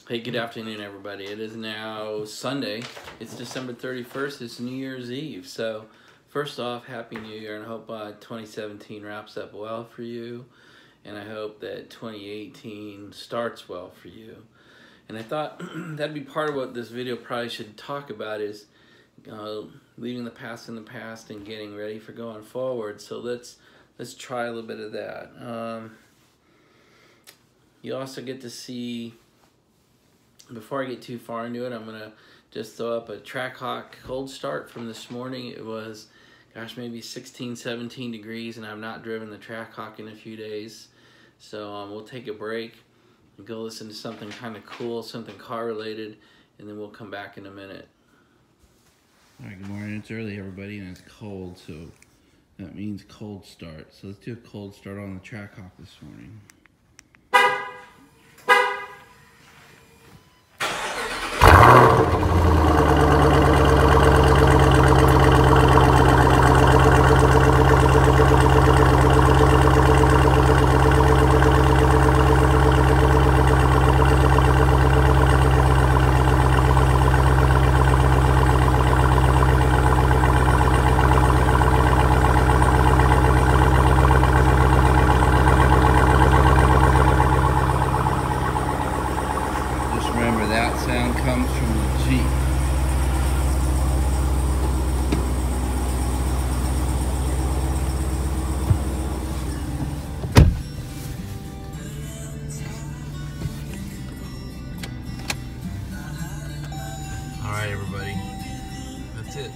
Hey, good afternoon, everybody. It is now Sunday. It's December 31st. It's New Year's Eve. So, first off, Happy New Year, and I hope 2017 wraps up well for you. And I hope that 2018 starts well for you. And I thought that'd be part of what this video probably should talk about is leaving the past in the past and getting ready for going forward. So let's try a little bit of that. You also get to see, before I get too far into it, I'm going to just throw up a TrackHawk cold start from this morning. It was, gosh, maybe 16, 17 degrees, and I've not driven the TrackHawk in a few days. So we'll take a break and go listen to something kind of cool, something car-related, and then we'll come back in a minute. All right, good morning. It's early, everybody, and it's cold, so that means cold start. So let's do a cold start on the TrackHawk this morning. Remember, that sound comes from the Jeep. Alright, everybody. That's it.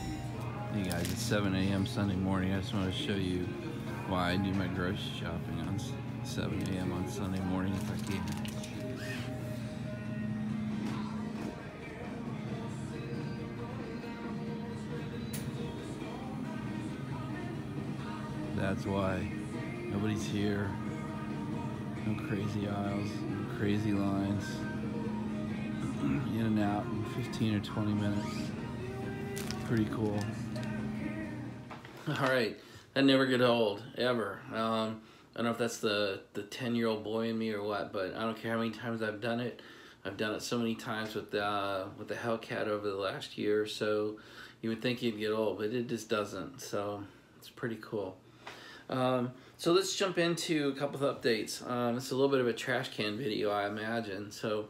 Hey guys, it's 7 a.m. Sunday morning. I just want to show you why I do my grocery shopping on 7 a.m. on Sunday morning if I can. That's why nobody's here. No crazy aisles, no crazy lines. In and out in 15 or 20 minutes. Pretty cool. All right, that never get old, ever. I don't know if that's the 10-year-old boy in me or what, but I don't care how many times I've done it. I've done it so many times with the Hellcat over the last year or so. You would think you'd get old, but it just doesn't. So it's pretty cool. So let's jump into a couple of updates. It's a little bit of a trash can video, I imagine. So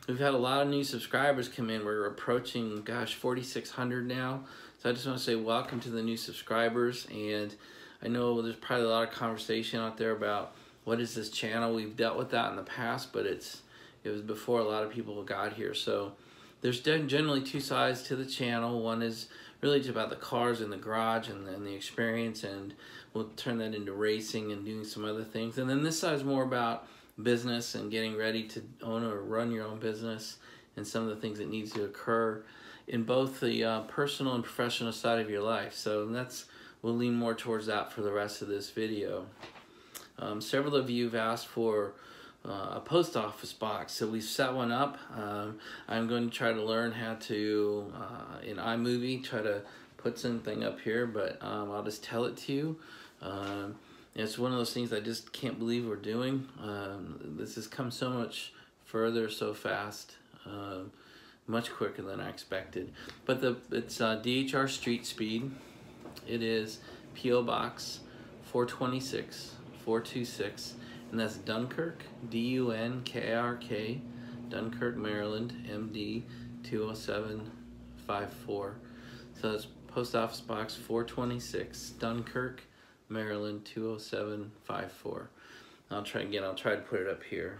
we've had a lot of new subscribers come in. We're approaching, gosh, 4,600 now. So I just want to say welcome to the new subscribers. And I know there's probably a lot of conversation out there about what is this channel. We've dealt with that in the past, but it was before a lot of people got here. So there's generally two sides to the channel. One is really just about the cars in the garage and the experience, and we'll turn that into racing and doing some other things. And then this side is more about business and getting ready to own or run your own business and some of the things that needs to occur in both the personal and professional side of your life. So we'll lean more towards that for the rest of this video. Several of you have asked for a post office box, so we've set one up. I'm going to try to learn how to, in iMovie, try to put something up here, but I'll just tell it to you. It's one of those things I just can't believe we're doing. This has come so much further so fast, much quicker than I expected. But it's DHR Street Speed. It is P.O. Box 426, 426. And that's Dunkirk, D-U-N-K-R-K, Dunkirk, Maryland, MD 20754. So that's Post Office Box 426, Dunkirk, Maryland 20754. I'll try to put it up here.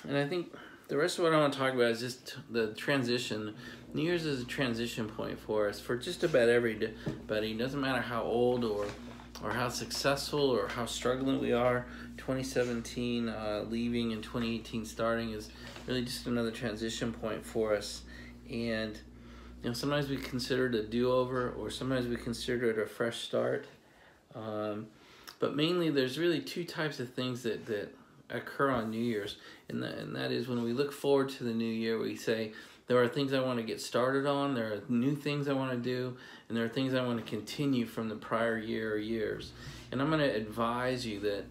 And I think the rest of what I want to talk about is just the transition. New Year's is a transition point for us, for just about everybody. It doesn't matter how old or how successful or how struggling we are. 2017 leaving and 2018 starting is really just another transition point for us. And you know, sometimes we consider it a do-over, or sometimes we consider it a fresh start. But mainly there's really two types of things that occur on New Year's, and that is when we look forward to the new year, we say, There are things I want to get started on, there are new things I want to do, and there are things I want to continue from the prior year or years. And I'm going to advise you that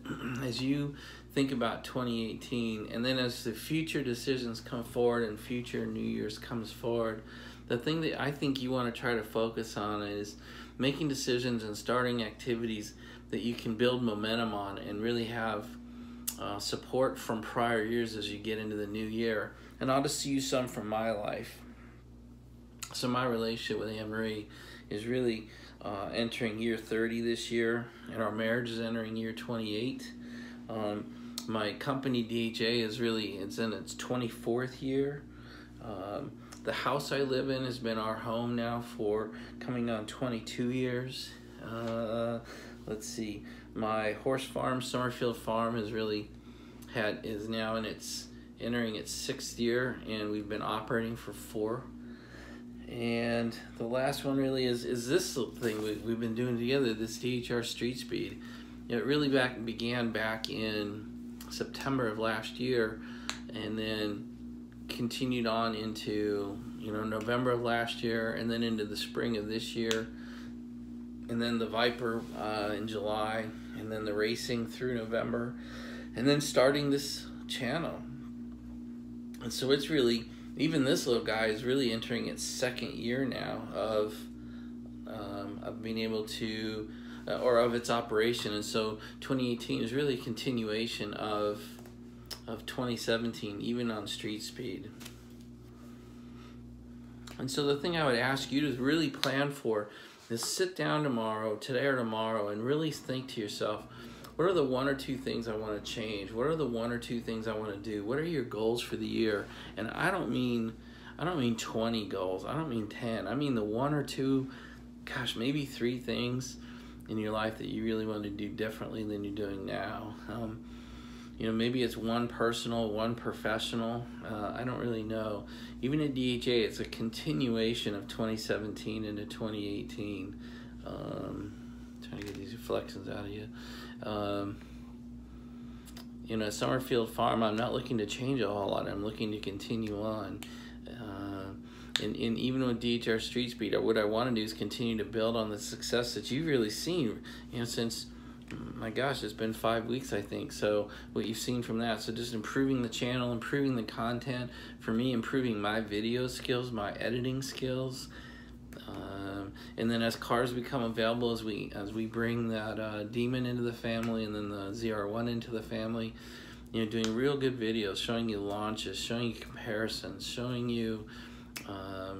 as you think about 2018, and then as the future decisions come forward and future New Year's comes forward, the thing that I think you want to try to focus on is making decisions and starting activities that you can build momentum on and really have support from prior years as you get into the new year. And I'll just use some from my life. So my relationship with Anne Marie is really entering year 30 this year, and our marriage is entering year 28. My company DHA is it's in its 24th year. The house I live in has been our home now for coming on 22 years. Let's see, my horse farm, Summerfield Farm, is now entering its 6th year, and we've been operating for 4. And the last one really is this little thing we've been doing together, this DHR Street Speed. It really began back in September of last year, and then continued on into November of last year, and then into the spring of this year, and then the Viper in July, and then the racing through November, and then starting this channel. And so it's really, even this little guy is really entering its 2nd year now of being able to, or of its operation. And so 2018 is really a continuation of 2017, even on Street Speed. And so the thing I would ask you to really plan for is sit down today or tomorrow, and really think to yourself, what are the 1 or 2 things I want to change? What are the 1 or 2 things I want to do? What are your goals for the year? And I don't mean 20 goals. I don't mean 10. I mean the 1 or 2, maybe 3 things in your life that you really want to do differently than you're doing now. Maybe it's 1 personal, 1 professional. I don't really know. Even at DHA, it's a continuation of 2017 into 2018. Trying to get these reflections out of you. Summerfield Farm, I'm not looking to change a whole lot. I'm looking to continue on. And even with DHR Street Speed, what I want to do is continue to build on the success that you've really seen, since, my gosh, it's been 5 weeks, I think. So what you've seen from that. So just improving the channel, improving the content. For me, improving my video skills, my editing skills. And then as cars become available, as we bring that Demon into the family, and then the ZR1 into the family, doing real good videos, showing you launches, showing you comparisons, showing you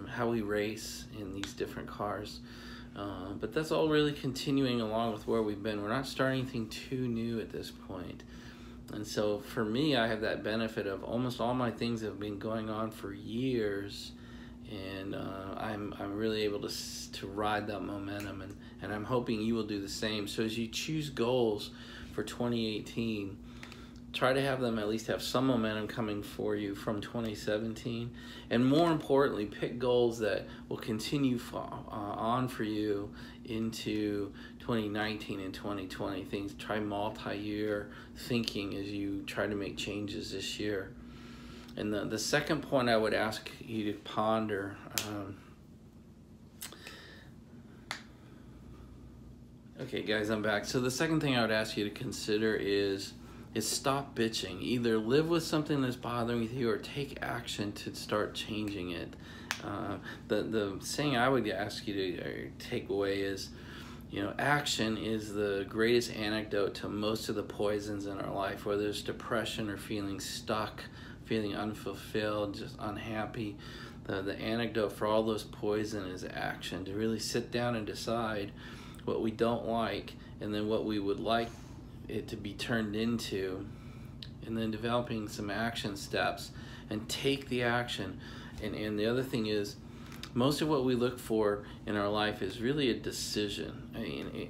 how we race in these different cars. But that's all really continuing along with where we've been. We're not starting anything too new at this point. And so for me, I have that benefit of almost all my things have been going on for years, and I'm really able to ride that momentum, and I'm hoping you will do the same. So as you choose goals for 2018, try to have them at least have some momentum coming for you from 2017, and more importantly, pick goals that will continue on for you into 2019 and 2020. Try multi-year thinking as you try to make changes this year. And the second point I would ask you to ponder, okay guys, I'm back. So the second thing I would ask you to consider is stop bitching. Either live with something that's bothering you or take action to start changing it. The saying I would ask you to take away is, action is the greatest antidote to most of the poisons in our life, whether it's depression or feeling stuck, feeling unfulfilled, just unhappy. The antidote for all those poison is action, to really sit down and decide what we don't like, and then what we would like it to be turned into, and then developing some action steps and take the action. And the other thing is, most of what we look for in our life is really a decision. I mean,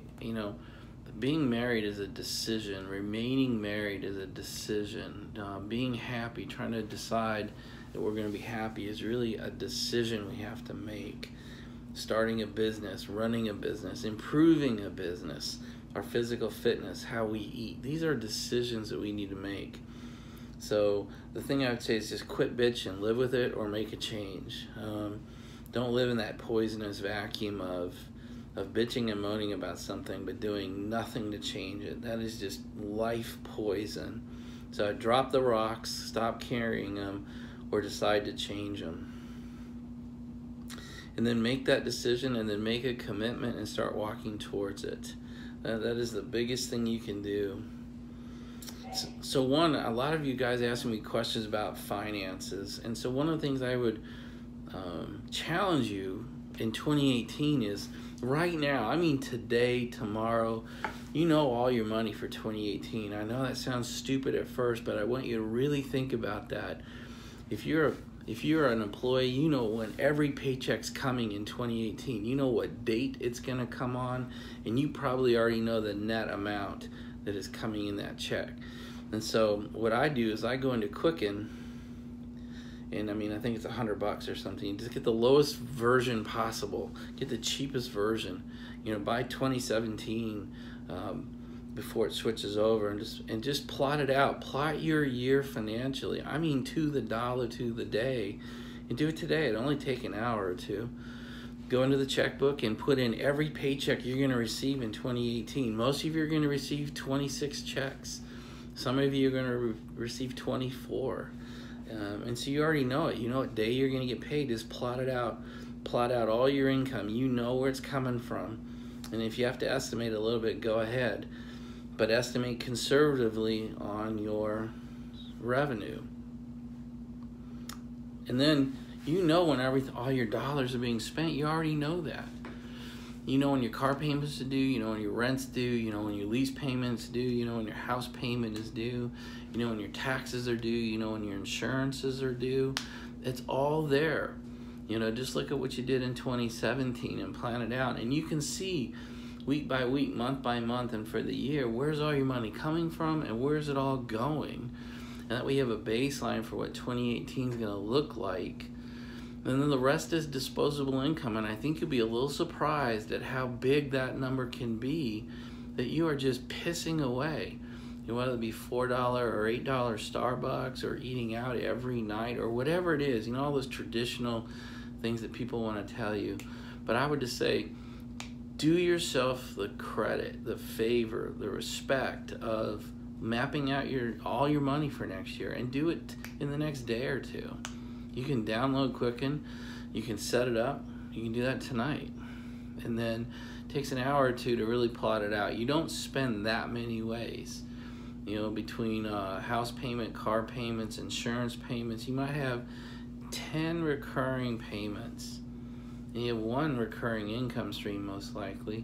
being married is a decision. Remaining married is a decision. Being happy, trying to decide that we're going to be happy is really a decision we have to make. Starting a business, running a business, improving a business, our physical fitness, how we eat. These are decisions that we need to make. So the thing I would say is just quit bitching, live with it, or make a change. Don't live in that poisonous vacuum of bitching and moaning about something but doing nothing to change it. That is just life poison. So drop the rocks, stop carrying them, or decide to change them. And then make that decision, and then make a commitment and start walking towards it. That is the biggest thing you can do. So one, a lot of you guys asking me questions about finances, and so one of the things I would challenge you in 2018 is right now, I mean today, tomorrow, you know all your money for 2018. I know that sounds stupid at first, but I want you to really think about that. If you're an employee, you know when every paycheck's coming in 2018. You know what date it's going to come on, and you probably already know the net amount that is coming in that check. And so what I do is I go into Quicken, and I mean, I think it's $100 or something. You just get the lowest version possible. Get the cheapest version. You know, by 2017, before it switches over, and just plot it out. Plot your year financially. I mean, to the dollar, to the day, and do it today. It'll only take an hour or two. Go into the checkbook and put in every paycheck you're going to receive in 2018. Most of you are going to receive 26 checks. Some of you are going to receive 24. And so you already know it. You know what day you're going to get paid. Just plot it out. Plot out all your income. You know where it's coming from. And if you have to estimate a little bit, go ahead. But estimate conservatively on your revenue. And then you know when all your dollars are being spent. You already know that. You know when your car payments are due, you know when your rent's due, you know when your lease payments due, you know when your house payment is due, you know when your taxes are due, you know when your insurances are due. It's all there. You know, just look at what you did in 2017 and plan it out. And you can see week by week, month by month, and for the year, where's all your money coming from and where's it all going? And that way you have a baseline for what 2018 is going to look like. And then the rest is disposable income, and I think you'll be a little surprised at how big that number can be that you are just pissing away. You know, whether it be $4 or $8 Starbucks or eating out every night or whatever it is, you know, all those traditional things that people want to tell you. But I would just say, do yourself the credit, the favor, the respect of mapping out all your money for next year, and do it in the next day or two. You can download Quicken, you can set it up, you can do that tonight. And then it takes an hour or two to really plot it out. You don't spend that many ways. You know, between house payment, car payments, insurance payments, you might have 10 recurring payments. And you have one recurring income stream most likely.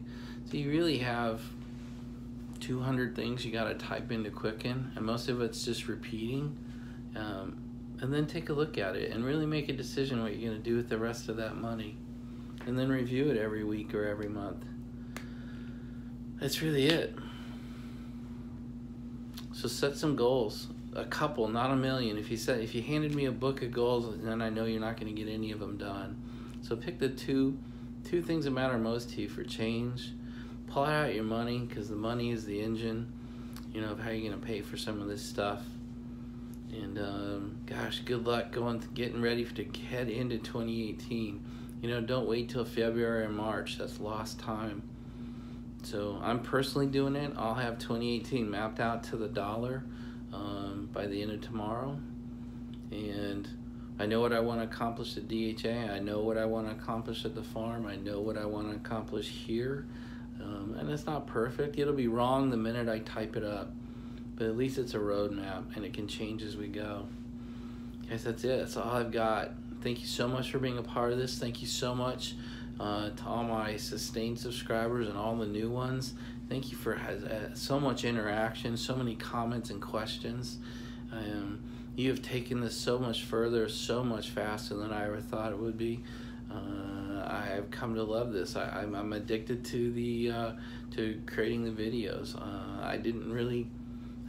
So you really have 200 things you gotta type into Quicken, and most of it's just repeating. And then take a look at it and really make a decision what you're going to do with the rest of that money. And then review it every week or every month. That's really it. So set some goals. A couple, not a million. If you handed me a book of goals, then I know you're not going to get any of them done. So pick the two things that matter most to you for change. Plot out your money, because the money is the engine, you know, of how you're going to pay for some of this stuff. And gosh, good luck getting ready to head into 2018. You know, don't wait till February or March. That's lost time. So I'm personally doing it. I'll have 2018 mapped out to the dollar by the end of tomorrow. And I know what I want to accomplish at DHA. I know what I want to accomplish at the farm. I know what I want to accomplish here. And it's not perfect. It'll be wrong the minute I type it up. But at least it's a roadmap, and it can change as we go. Guys, that's it. That's all I've got. Thank you so much for being a part of this. Thank you so much to all my sustained subscribers and all the new ones. Thank you for so much interaction, so many comments and questions. You have taken this so much further, so much faster than I ever thought it would be. I have come to love this. I'm addicted to creating the videos. I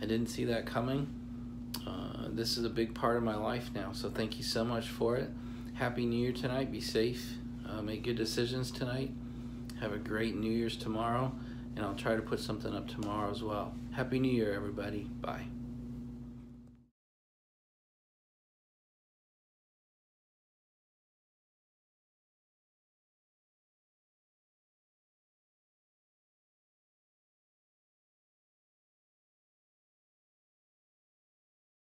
didn't see that coming. This is a big part of my life now, so thank you so much for it. Happy New Year tonight. Be safe. Make good decisions tonight. Have a great New Year's tomorrow, and I'll try to put something up tomorrow as well. Happy New Year, everybody. Bye.